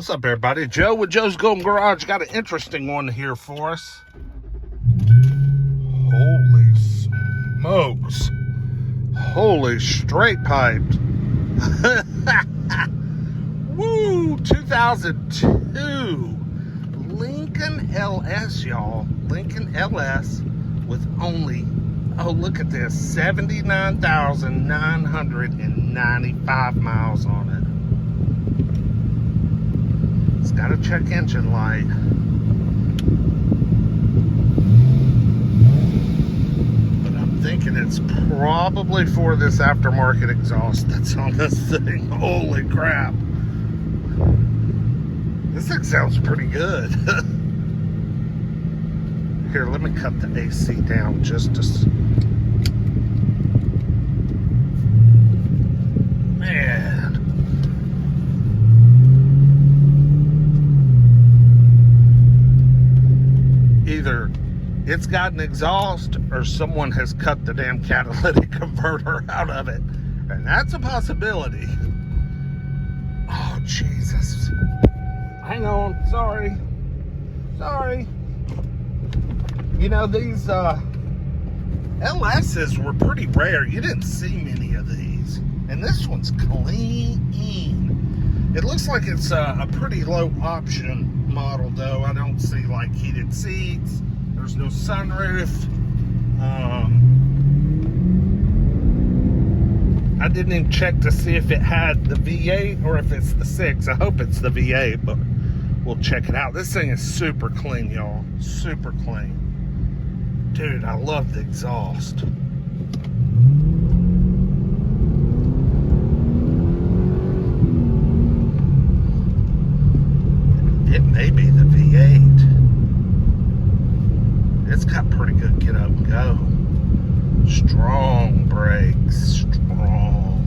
What's up, everybody? Joe with Joe's Golden Garage got an interesting one here for us. Holy smokes. Holy straight piped. Woo! 2002 Lincoln LS, y'all. Lincoln LS with only, oh, look at this, 79,995 miles on it. It's got a check engine light. But I'm thinking it's probably for this aftermarket exhaust that's on this thing. Holy crap. This thing sounds pretty good. Here, let me cut the AC down just to... Man. Either it's got an exhaust or someone has cut the damn catalytic converter out of it. And that's a possibility. Oh, Jesus. Hang on. Sorry. You know, these LSs were pretty rare. You didn't see many of these. And this one's clean. It looks like it's a pretty low option model, though. I don't see like heated seats. There's no sunroof. I didn't even check to see if it had the V8 or if it's the 6. I hope it's the V8, but we'll check it out. This thing is super clean, y'all. Super clean. Dude, I love the exhaust. It may be the V8. It's got pretty good get up and go. Strong brakes, strong.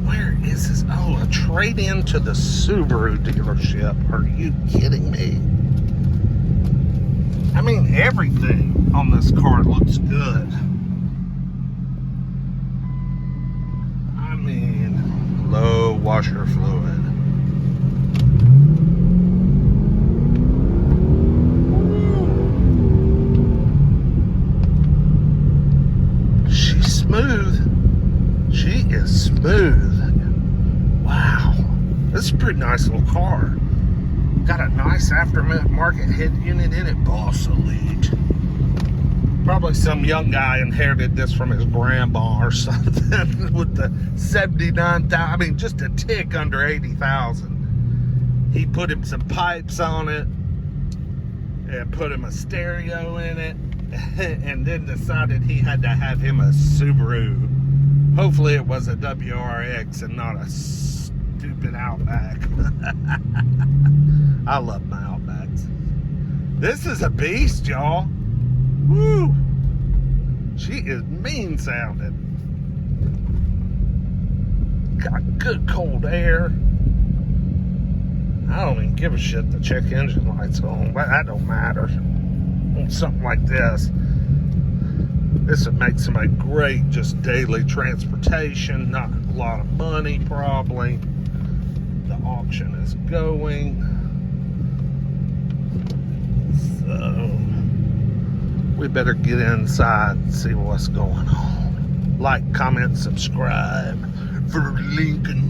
Where is this? Oh, a trade-in to the Subaru dealership. Are you kidding me? I mean, everything on this car looks good. I mean, low washer fluid. Smooth. She is smooth. Wow. This is a pretty nice little car. Got a nice aftermarket head unit in it. Boss Elite. Probably some young guy inherited this from his grandma or something with the 79,000. I mean, just a tick under 80,000. He put him some pipes on it and put him a stereo in it. And then decided he had to have him a Subaru. Hopefully it was a WRX and not a stupid Outback. I love my Outbacks. This is a beast, y'all. Woo! She is mean sounding. Got good cold air. I don't even give a shit the check engine light's on. But that don't matter. On something like this would make somebody great just daily transportation, not a lot of money probably. The auction is going, so we better get inside and see what's going on. Like, comment, subscribe for Lincoln